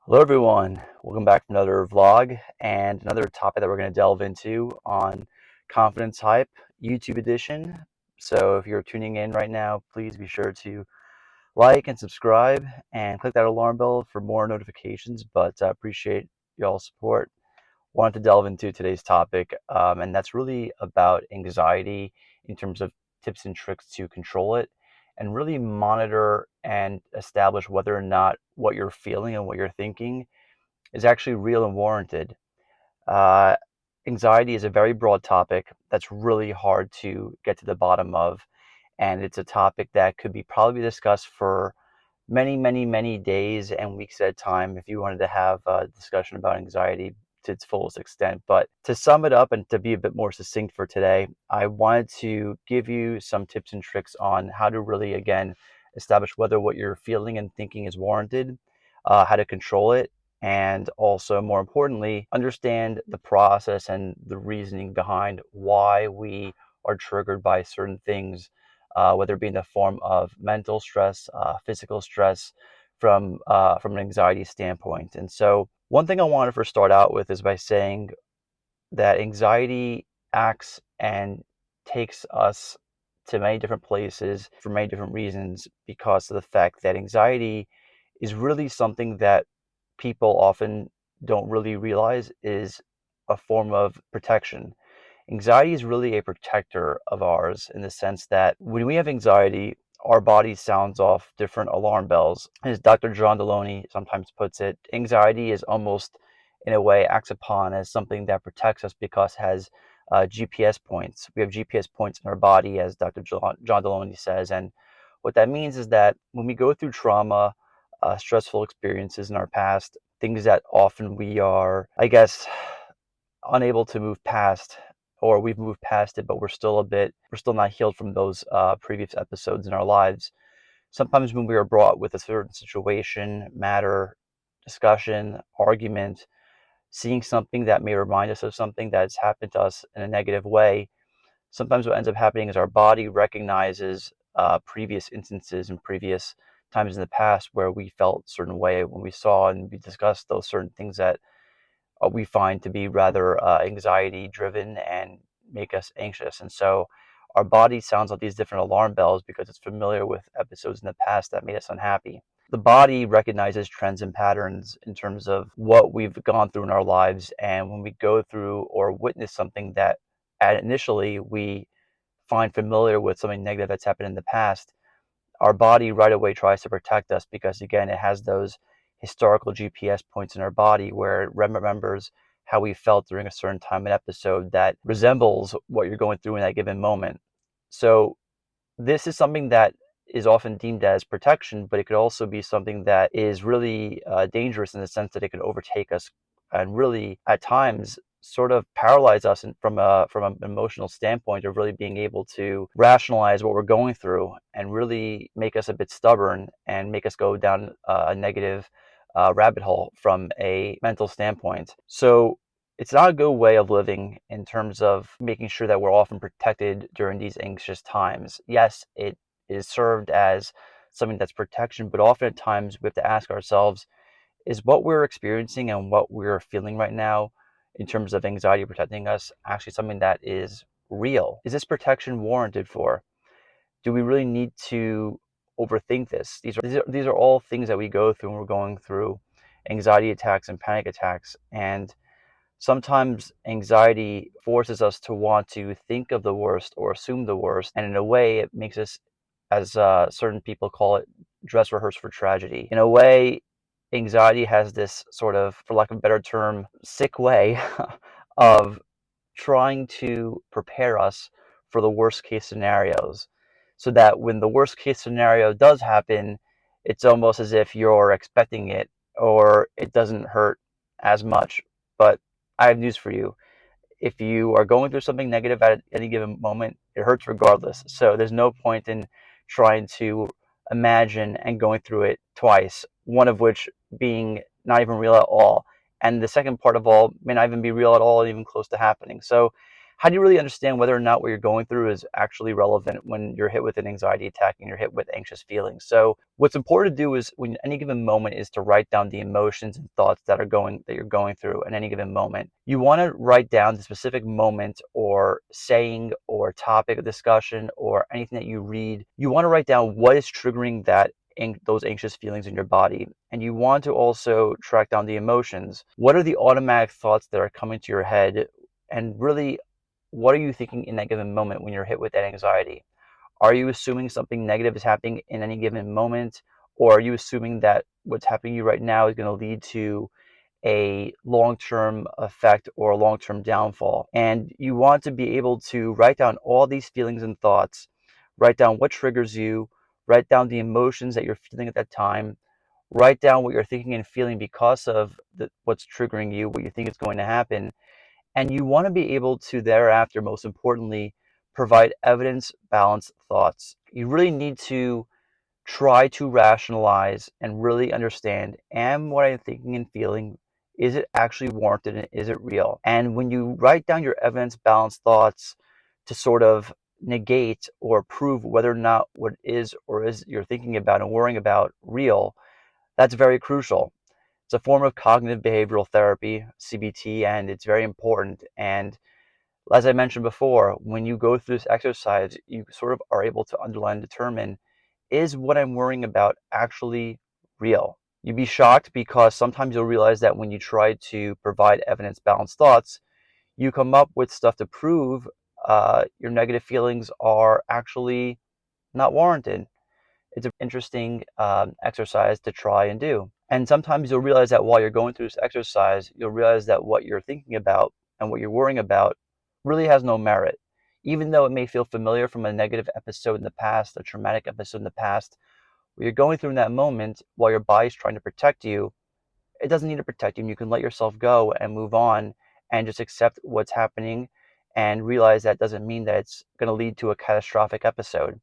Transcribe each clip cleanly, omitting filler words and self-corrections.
Hello everyone, welcome back to another vlog and another topic that we're going to delve into on Confidence Hype YouTube edition. So if you're tuning in right now, please be sure to like and subscribe and click that alarm bell for more notifications, but I appreciate y'all's support. Wanted to delve into today's topic, and that's really about anxiety in terms of tips and tricks to control it and really monitor and establish whether or not what you're feeling and what you're thinking is actually real and warranted. Uh, Anxiety is a very broad topic that's really hard to get to the bottom of, and it's a topic that could be probably discussed for many, many, many days and weeks at a time if you wanted to have a discussion about anxiety to its fullest extent. But to sum it up and to be a bit more succinct for today, I wanted to give you some tips and tricks on how to really, again, establish whether what you're feeling and thinking is warranted, how to control it, and also, more importantly, understand the process and the reasoning behind why we are triggered by certain things, whether it be in the form of mental stress, physical stress, from an anxiety standpoint. And so, one thing I want to first start out with is by saying that anxiety acts and takes us to many different places for many different reasons because of the fact that anxiety is really something that people often don't really realize is a form of protection. Anxiety is really a protector of ours in the sense that when we have anxiety, our body sounds off different alarm bells. As Dr. John Deloney sometimes puts it, anxiety is almost, in a way, acts upon as something that protects us because it has GPS points. We have GPS points in our body, as Dr. John Deloney says. And what that means is that when we go through trauma, stressful experiences in our past, things that often we are, I guess, unable to move past, or we've moved past it, but we're still not healed from those previous episodes in our lives. Sometimes when we are brought with a certain situation, matter, discussion, argument, seeing something that may remind us of something that's happened to us in a negative way, sometimes what ends up happening is our body recognizes previous instances and previous times in the past where we felt a certain way when we saw and we discussed those certain things that we find to be rather anxiety driven and make us anxious. And so our body sounds like these different alarm bells because it's familiar with episodes in the past that made us unhappy. The body recognizes trends and patterns in terms of what we've gone through in our lives. And when we go through or witness something that initially we find familiar with something negative that's happened in the past, our body right away tries to protect us because, again, it has those historical GPS points in our body where it remembers how we felt during a certain time and episode that resembles what you're going through in that given moment. So this is something that is often deemed as protection, but it could also be something that is really dangerous in the sense that it can overtake us and really, at times, sort of paralyze us from an emotional standpoint of really being able to rationalize what we're going through and really make us a bit stubborn and make us go down a negative rabbit hole from a mental standpoint. So it's not a good way of living in terms of making sure that we're often protected during these anxious times. Yes, it is served as something that's protection, but often at times we have to ask ourselves, is what we're experiencing and what we're feeling right now in terms of anxiety protecting us actually something that is real? Is this protection warranted for? Do we really need to overthink this? These are all things that we go through when we're going through anxiety attacks and panic attacks. And sometimes anxiety forces us to want to think of the worst or assume the worst. And in a way, it makes us, as certain people call it, dress rehearse for tragedy. In a way, anxiety has this sort of, for lack of a better term, sick way of trying to prepare us for the worst case scenarios so that when the worst case scenario does happen, it's almost as if you're expecting it or it doesn't hurt as much. But I have news for you. If you are going through something negative at any given moment, it hurts regardless. So there's no point in trying to imagine and going through it twice, one of which being not even real at all. And the second part of all may not even be real at all, even close to happening. So How do you really understand whether or not what you're going through is actually relevant when you're hit with an anxiety attack and you're hit with anxious feelings? So what's important to do is when any given moment is to write down the emotions and thoughts that you're going through at any given moment. You want to write down the specific moment or saying or topic of discussion or anything that you read. You want to write down what is triggering those anxious feelings in your body. And you want to also track down the emotions. What are the automatic thoughts that are coming to your head? And really, what are you thinking in that given moment when you're hit with that anxiety? Are you assuming something negative is happening in any given moment? Or are you assuming that what's happening to you right now is going to lead to a long-term effect or a long-term downfall? And you want to be able to write down all these feelings and thoughts, write down what triggers you, write down the emotions that you're feeling at that time, write down what you're thinking and feeling because of what's triggering you, what you think is going to happen. And you want to be able to thereafter, most importantly, provide evidence-balanced thoughts. You really need to try to rationalize and really understand, am what I'm thinking and feeling, is it actually warranted and is it real? And when you write down your evidence-balanced thoughts to sort of negate or prove whether or not what is or is you're thinking about and worrying about real, that's very crucial. It's a form of cognitive behavioral therapy, CBT, and it's very important. And as I mentioned before, when you go through this exercise, you sort of are able to underline and determine, is what I'm worrying about actually real? You'd be shocked because sometimes you'll realize that when you try to provide evidence-balanced thoughts, you come up with stuff to prove your negative feelings are actually not warranted. It's an interesting exercise to try and do. And sometimes you'll realize that while you're going through this exercise, you'll realize that what you're thinking about and what you're worrying about really has no merit. Even though it may feel familiar from a negative episode in the past, a traumatic episode in the past, what you're going through in that moment while your body's trying to protect you, it doesn't need to protect you. And you can let yourself go and move on and just accept what's happening and realize that doesn't mean that it's going to lead to a catastrophic episode.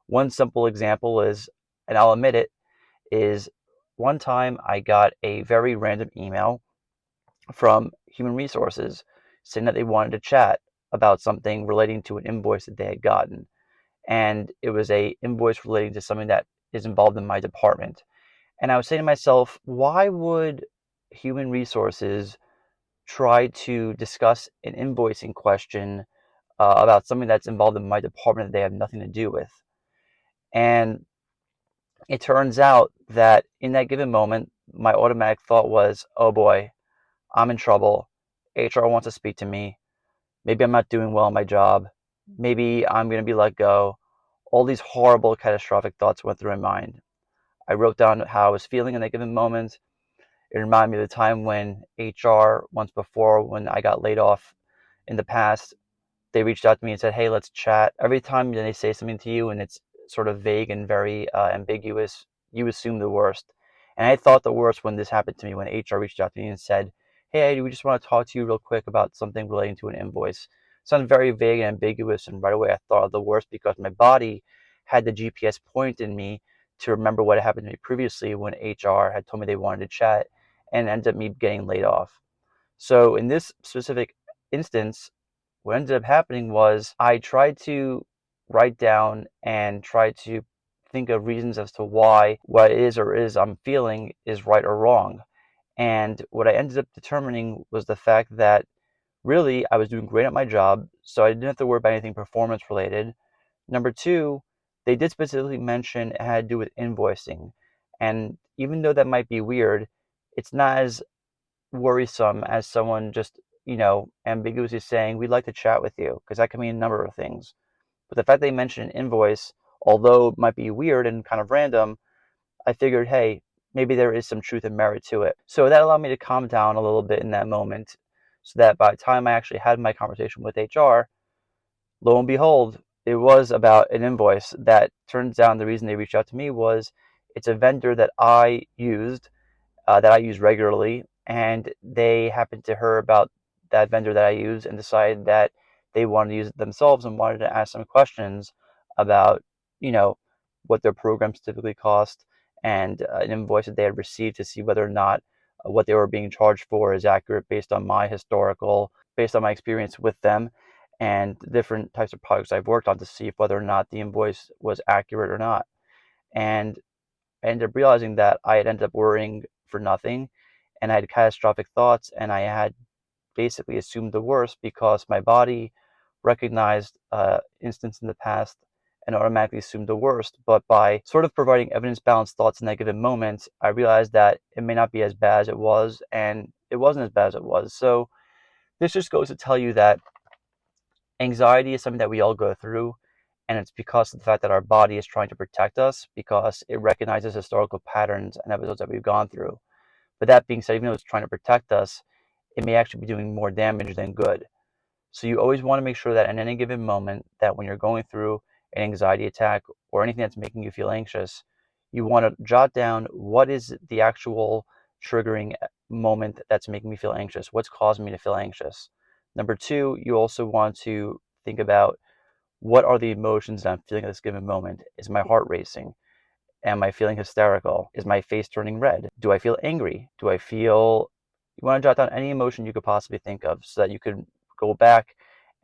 One simple example is, and I'll admit it, is one time I got a very random email from Human Resources saying that they wanted to chat about something relating to an invoice that they had gotten. And it was a invoice relating to something that is involved in my department. And I was saying to myself, why would Human Resources try to discuss an invoicing question about something that's involved in my department that they have nothing to do with? And it turns out that in that given moment, my automatic thought was, oh boy, I'm in trouble. HR wants to speak to me. Maybe I'm not doing well in my job. Maybe I'm going to be let go. All these horrible, catastrophic thoughts went through my mind. I wrote down how I was feeling in that given moment. It reminded me of the time when HR, once before, when I got laid off in the past, they reached out to me and said, hey, let's chat. Every time they say something to you and it's sort of vague and very ambiguous, you assume the worst. And I thought the worst when this happened to me, when HR reached out to me and said, hey, we just want to talk to you real quick about something relating to an invoice. It sounded very vague and ambiguous, and right away I thought of the worst because my body had the GPS point in me to remember what had happened to me previously when HR had told me they wanted to chat and ended up me getting laid off. So in this specific instance, what ended up happening was I tried to write down and try to think of reasons as to why what it is or is I'm feeling is right or wrong. And what I ended up determining was the fact that really I was doing great at my job, so I didn't have to worry about anything performance related. Number two, they did specifically mention it had to do with invoicing. And even though that might be weird, it's not as worrisome as someone just, ambiguously saying, we'd like to chat with you, because that can mean a number of things. But the fact they mentioned an invoice, although it might be weird and kind of random, I figured, hey, maybe there is some truth and merit to it. So that allowed me to calm down a little bit in that moment, so that by the time I actually had my conversation with HR, lo and behold, it was about an invoice that turns out the reason they reached out to me was it's a vendor that I use regularly, and they happened to hear about that vendor that I use and decided that they wanted to use it themselves and wanted to ask some questions about, you know, what their programs typically cost and an invoice that they had received to see whether or not what they were being charged for is accurate based on my experience with them. and different types of products I've worked on to see if whether or not the invoice was accurate or not. And I ended up realizing that I had ended up worrying for nothing, and I had catastrophic thoughts, and I had basically assumed the worst because my body recognized instance in the past and automatically assumed the worst. But by sort of providing evidence-balanced thoughts in that given moment, I realized that it may not be as bad as it was, and it wasn't as bad as it was. So this just goes to tell you that anxiety is something that we all go through, and it's because of the fact that our body is trying to protect us because it recognizes historical patterns and episodes that we've gone through. But that being said, even though it's trying to protect us, it may actually be doing more damage than good. So you always want to make sure that in any given moment, that when you're going through an anxiety attack or anything that's making you feel anxious, you want to jot down what is the actual triggering moment that's making me feel anxious. What's causing me to feel anxious? Number two, you also want to think about what are the emotions that I'm feeling at this given moment. Is my heart racing? Am I feeling hysterical? Is my face turning red? Do I feel angry? Do I feel... You want to jot down any emotion you could possibly think of so that you could go back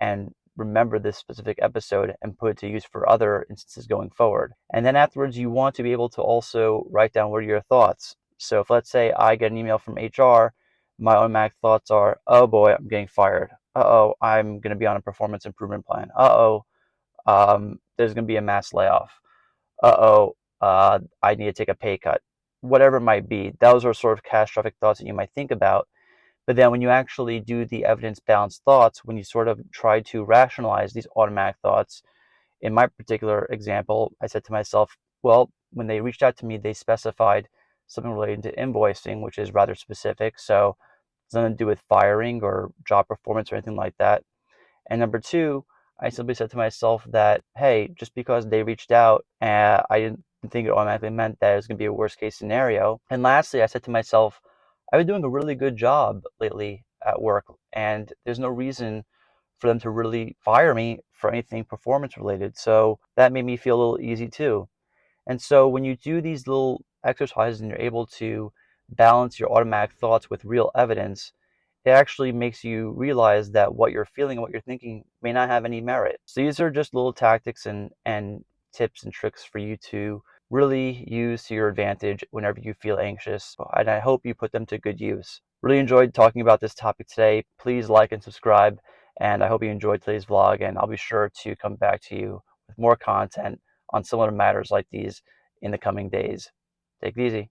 and remember this specific episode and put it to use for other instances going forward. And then afterwards, you want to be able to also write down what are your thoughts. So if, let's say, I get an email from HR, my automatic thoughts are, oh boy, I'm getting fired. Uh-oh, I'm going to be on a performance improvement plan. Uh-oh, there's going to be a mass layoff. Uh-oh, I need to take a pay cut. Whatever it might be, those are sort of catastrophic thoughts that you might think about. But then when you actually do the evidence-balanced thoughts, when you sort of try to rationalize these automatic thoughts, in my particular example, I said to myself, well, when they reached out to me, they specified something related to invoicing, which is rather specific. So it's nothing to do with firing or job performance or anything like that. And number two, I simply said to myself that, hey, just because they reached out, I didn't think it automatically meant that it was going to be a worst case scenario. And lastly, I said to myself, I've been doing a really good job lately at work, and there's no reason for them to really fire me for anything performance related. So that made me feel a little easy too. And so when you do these little exercises and you're able to balance your automatic thoughts with real evidence, it actually makes you realize that what you're feeling and what you're thinking may not have any merit. So these are just little tactics and tips and tricks for you to really use to your advantage whenever you feel anxious. And I hope you put them to good use. Really enjoyed talking about this topic today. Please like and subscribe. And I hope you enjoyed today's vlog. And I'll be sure to come back to you with more content on similar matters like these in the coming days. Take it easy.